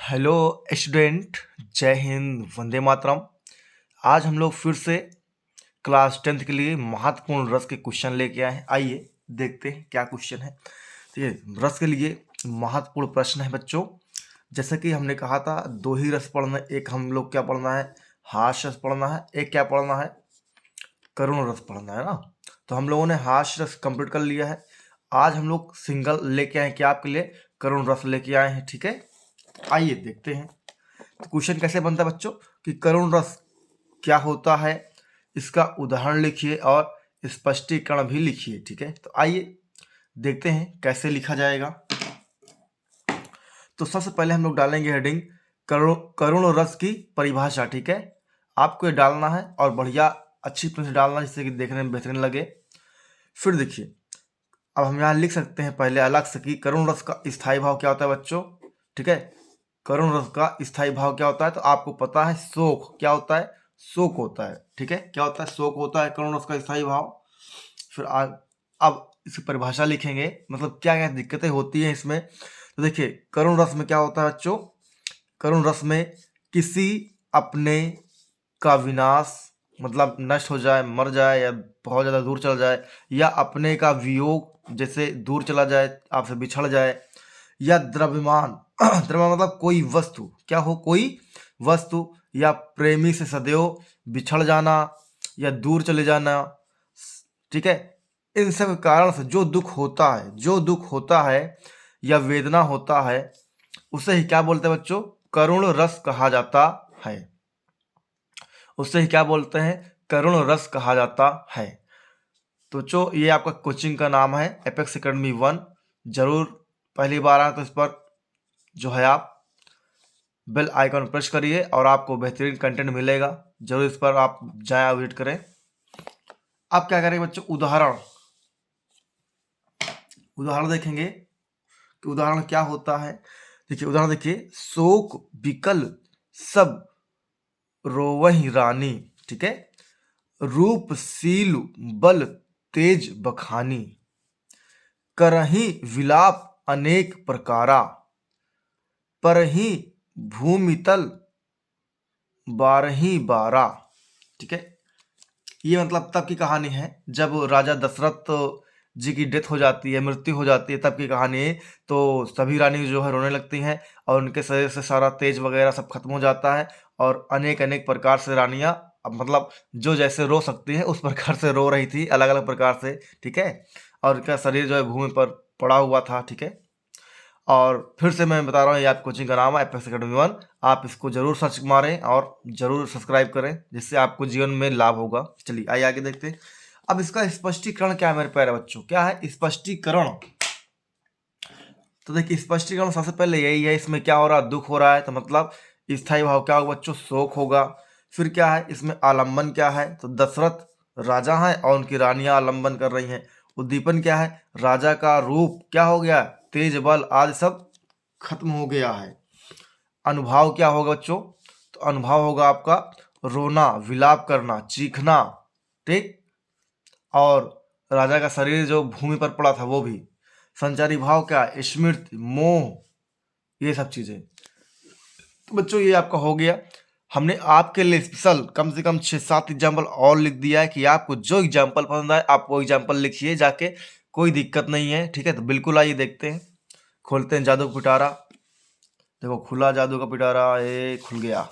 Hello student. जय हिंद, वंदे मातरम। आज हम लोग फिर से क्लास 10th के लिए महत्वपूर्ण रस के क्वेश्चन लेके आए हैं। आइए देखते हैं क्या क्वेश्चन है। तो ये रस के लिए महत्वपूर्ण प्रश्न है बच्चों। जैसे कि हमने कहा था दो ही रस पढ़ना है। एक हम लोग क्या पढ़ना है, हास्य रस पढ़ना है। एक क्या पढ़ना है, करुण रस पढ़ना है ना। तो हम लोगों ने हास्य रस कंप्लीट कर लिया है। आज हम लोग सिंगल लेके आए क्या आपके लिए, करुण रस लेके आए हैं। ठीक है, आइए देखते हैं। तो क्वेश्चन कैसे बनता है बच्चों कि करुण रस क्या होता है, इसका उदाहरण लिखिए और स्पष्टीकरण भी लिखिए। ठीक है, तो आइए देखते हैं कैसे लिखा जाएगा। तो सबसे पहले हम लोग डालेंगे हेडिंग करुण रस की परिभाषा। ठीक है, आपको ये डालना है और बढ़िया अच्छी तरह से डालना है जिससे कि देखने में बेहतरीन लगे। फिर देखिए, अब हम यहाँ लिख सकते हैं पहले अलग से कि करुण रस का स्थायी भाव क्या होता है बच्चों। ठीक है, करुण रस का स्थायी भाव क्या होता है, तो आपको पता है शोक क्या होता है, शोक होता है। ठीक है, क्या होता है, शोक होता है करुण रस का स्थायी भाव। फिर अब इसकी परिभाषा लिखेंगे, मतलब क्या क्या दिक्कतें होती हैं इसमें। तो देखिए करुण रस में क्या होता है बच्चों, करुण रस में किसी अपने का विनाश, मतलब नष्ट हो जाए, मर जाए या बहुत ज़्यादा दूर चला जाए, या अपने का वियोग जैसे दूर चला जाए, आपसे बिछड़ जाए, या द्रव्यमान द्रव्यमान मतलब कोई वस्तु, क्या हो, कोई वस्तु, या प्रेमी से सदैव बिछड़ जाना या दूर चले जाना। ठीक है, इन सब कारण से जो दुख होता है, जो दुख होता है या वेदना होता है, उसे ही क्या बोलते हैं बच्चों, करुण रस कहा जाता है। उसे ही क्या बोलते हैं, करुण रस कहा जाता है। तो जो ये आपका कोचिंग का नाम है एपेक्स एकेडमी 1, जरूर पहली बार आए तो इस पर जो है आप बेल आइकन प्रेस करिए और आपको बेहतरीन कंटेंट मिलेगा। जरूर इस पर आप जाए विजिट करें। अब क्या करेंगे बच्चों, उदाहरण देखेंगे कि उदाहरण क्या होता है। देखिए उदाहरण देखिए, शोक विकल सब रोवहि रानी। ठीक है, रूपशील बल तेज बखानी, करही विलाप अनेक प्रकारा, परही भूमितल बारही बारा। ठीक है, ये मतलब तब की कहानी है जब राजा दशरथ जी की डेथ हो जाती है, मृत्यु हो जाती है, तब की कहानी है। तो सभी रानी जो है रोने लगती हैं और उनके शरीर से सारा तेज वगैरह सब खत्म हो जाता है और अनेक अनेक प्रकार से रानियां, अब मतलब जो जैसे रो सकती है उस प्रकार से रो रही थी, अलग अलग प्रकार से। ठीक है, और उनका शरीर जो है भूमि पर पड़ा हुआ था। ठीक है, और फिर से मैं बता रहा हूँ, ये आप कोचिंग का नाम है एपेक्स एकेडमी 1। आप इसको जरूर सर्च मारें और जरूर सब्सक्राइब करें, जिससे आपको जीवन में लाभ होगा। चलिए आइए आगे देखते हैं। अब इसका स्पष्टीकरण क्या है मेरे प्यारे बच्चों, क्या है स्पष्टीकरण। तो देखिए स्पष्टीकरण सबसे पहले यही है, इसमें क्या हो रहा है, दुख हो रहा है, तो मतलब स्थायी भाव क्या होगा बच्चों, शोक होगा। फिर क्या है, इसमें आलम्बन क्या है, तो दशरथ राजा है और उनकी रानियां आलम्बन कर रही हैं। उद्दीपन क्या है, राजा का रूप क्या हो गया, तेज बल आदि सब खत्म हो गया है। अनुभाव क्या होगा बच्चों, तो अनुभाव होगा आपका रोना, विलाप करना, चीखना। ठीक, और राजा का शरीर जो भूमि पर पड़ा था वो भी। संचारी भाव क्या, स्मृति, मोह, ये सब चीजें। तो बच्चों ये आपका हो गया। हमने आपके लिए स्पेशल कम से कम 6-7 एग्जाम्पल और लिख दिया है कि आपको जो एग्जाम्पल पसंद आए आप वो एग्जाम्पल लिखिए जाके, कोई दिक्कत नहीं है। ठीक है, तो बिल्कुल आइए देखते हैं, खोलते हैं जादू का पिटारा। देखो खुला जादू का पिटारा, ये खुल गया।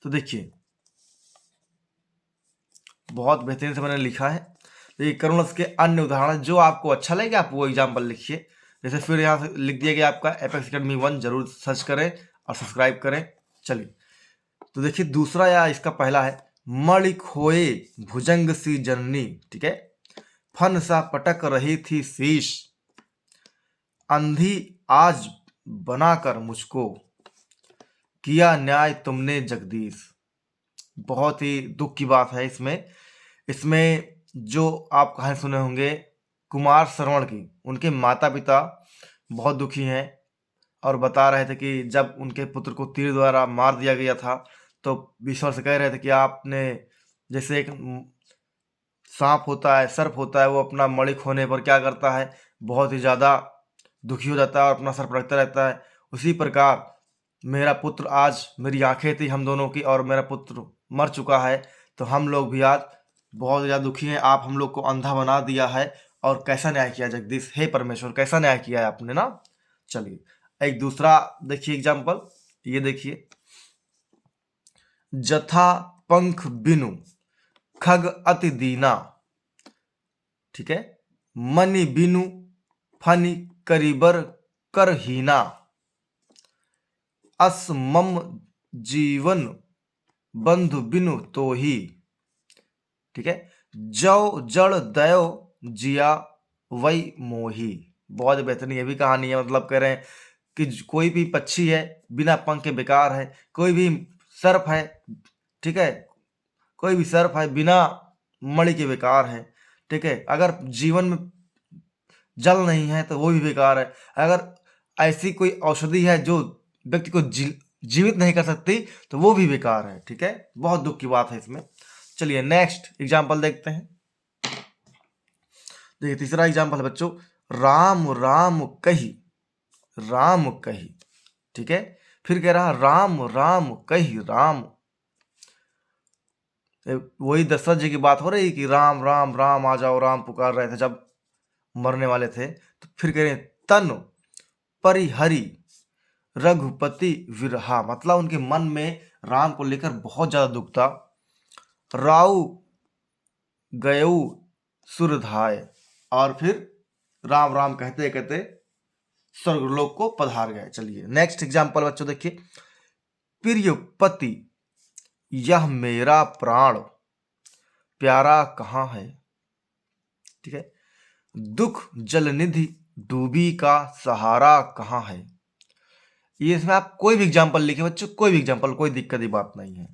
तो देखिए बहुत बेहतरीन से मैंने लिखा है। तो ये करुण रस के अन्य उदाहरण, जो आपको अच्छा लगे आप वो एग्जाम्पल लिखिए। जैसे फिर यहाँ से लिख दिया गया आपका एपेक्स एकेडमी 1, जरूर सर्च करें और सब्सक्राइब करें। चलिए तो देखिए दूसरा या इसका पहला है, मणि खोए भुजंग सी जननी। ठीक है, फन सा पटक रही थी शीश, अंधी आज बनाकर मुझको, किया न्याय तुमने जगदीश। बहुत ही दुख की बात है इसमें। इसमें जो आप कहानी सुने होंगे कुमार श्रवण की, उनके माता पिता बहुत दुखी हैं और बता रहे थे कि जब उनके पुत्र को तीर द्वारा मार दिया गया था तो ईश्वर से कह रहे थे कि आपने, जैसे एक सांप होता है, सर्प होता है, वो अपना मणि खोने पर क्या करता है, बहुत ही ज़्यादा दुखी हो जाता है और अपना सर पटकता रहता है। उसी प्रकार मेरा पुत्र, आज मेरी आंखें थी हम दोनों की और मेरा पुत्र मर चुका है, तो हम लोग भी आज बहुत ज़्यादा दुखी हैं। आप हम लोग को अंधा बना दिया है और कैसा न्याय किया जगदीश, हे परमेश्वर कैसा न्याय किया है आपने ना। चलिए एक दूसरा देखिए एग्जाम्पल, ये देखिए, जथा पंख बिनु खग अति दीना, ठीक है, मनि बिनु फनि करिबर करहीना, अस मम जीवन बंधु बिनु तो ही, ठीक है, जौ जड़ दयो जिया वही मोही। बहुत बेहतरीन ये भी कहानी है। मतलब कह रहे हैं कि कोई भी पक्षी है बिना पंख के बेकार है, कोई भी सर्प है, ठीक है, कोई भी सर्प है बिना मणि के बेकार है, ठीक है, अगर जीवन में जल नहीं है तो वो भी बेकार है, अगर ऐसी कोई औषधि है जो व्यक्ति को जीवित नहीं कर सकती तो वो भी बेकार है, ठीक है। बहुत दुख की बात है इसमें। चलिए नेक्स्ट एग्जाम्पल देखते हैं। देखिए तीसरा एग्जाम्पल है बच्चों, राम राम कही, राम कही, ठीक है, फिर कह रहा राम राम कही राम। वही दशरथ जी की बात हो रही कि राम राम राम आ जाओ, राम पुकार रहे थे जब मरने वाले थे। तो फिर कह रहे तन परिहरि रघुपति विरहा, मतलब उनके मन में राम को लेकर बहुत ज्यादा दुख था। राउ गयऊ सुरधाय, और फिर राम राम कहते कहते स्वर्गलोक को पधार गए। चलिए नेक्स्ट एग्जाम्पल बच्चों देखिए, प्रियपति यह मेरा प्राण प्यारा कहाँ है, ठीक है, दुख जल निधि डूबी का सहारा कहाँ है। ये इसमें आप कोई भी एग्जाम्पल लिखिए बच्चों, कोई भी एग्जाम्पल, कोई दिक्कत की बात नहीं है।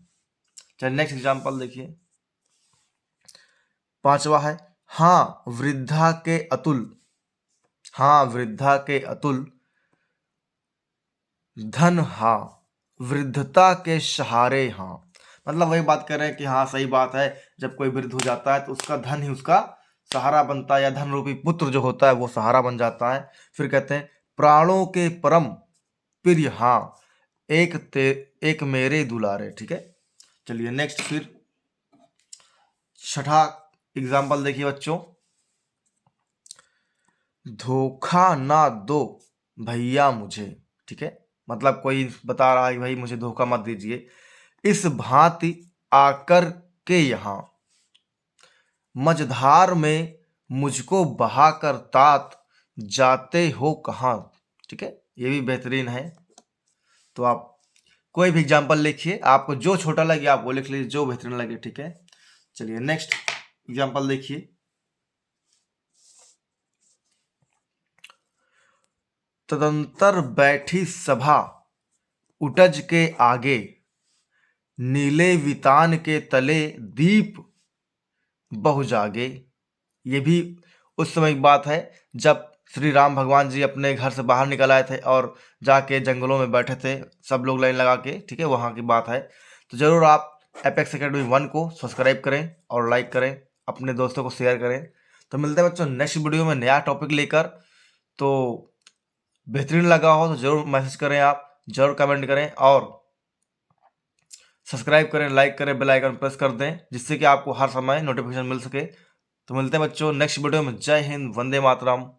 चलिए नेक्स्ट एग्जाम्पल देखिए, पांचवा है, हाँ वृद्धा के अतुल, हाँ वृद्धा के अतुल धन, हाँ वृद्धता के सहारे, हाँ, मतलब वही बात कर रहे हैं कि हाँ सही बात है, जब कोई वृद्ध हो जाता है तो उसका धन ही उसका सहारा बनता है, या धन रूपी पुत्र जो होता है वो सहारा बन जाता है। फिर कहते हैं प्राणों के परम प्रिय, हाँ एक मेरे दुलारे, ठीक है। चलिए नेक्स्ट फिर छठा एग्जाम्पल देखिए बच्चों, धोखा ना दो भैया मुझे, ठीक है, मतलब कोई बता रहा है भाई मुझे धोखा मत दीजिए, इस भांति आकर के यहाँ मझधार में मुझको बहाकर तात जाते हो कहाँ, ठीक है, ये भी बेहतरीन है। तो आप कोई भी एग्जाम्पल लिखिए, आपको जो छोटा लगे आप वो लिख लीजिए, जो बेहतरीन लगे, ठीक है। चलिए नेक्स्ट एग्जाम्पल देखिए, तदंतर बैठी सभा उटज के आगे, नीले वितान के तले दीप बहु जागे। ये भी उस समय की बात है जब श्री राम भगवान जी अपने घर से बाहर निकल आए थे और जाके जंगलों में बैठे थे सब लोग लाइन लगा के, ठीक है, वहाँ की बात है। तो ज़रूर आप एपेक्स एकेडमी 1 को सब्सक्राइब करें और लाइक करें, अपने दोस्तों को शेयर करें। तो मिलते हैं बच्चों नेक्स्ट वीडियो में नया टॉपिक लेकर। तो बेहतरीन लगा हो तो ज़रूर मैसेज करें, आप ज़रूर कमेंट करें और सब्सक्राइब करें, लाइक करें, बेल आइकन प्रेस कर दें, जिससे कि आपको हर समय नोटिफिकेशन मिल सके। तो मिलते हैं बच्चों नेक्स्ट वीडियो में। जय हिंद, वंदे मातरम।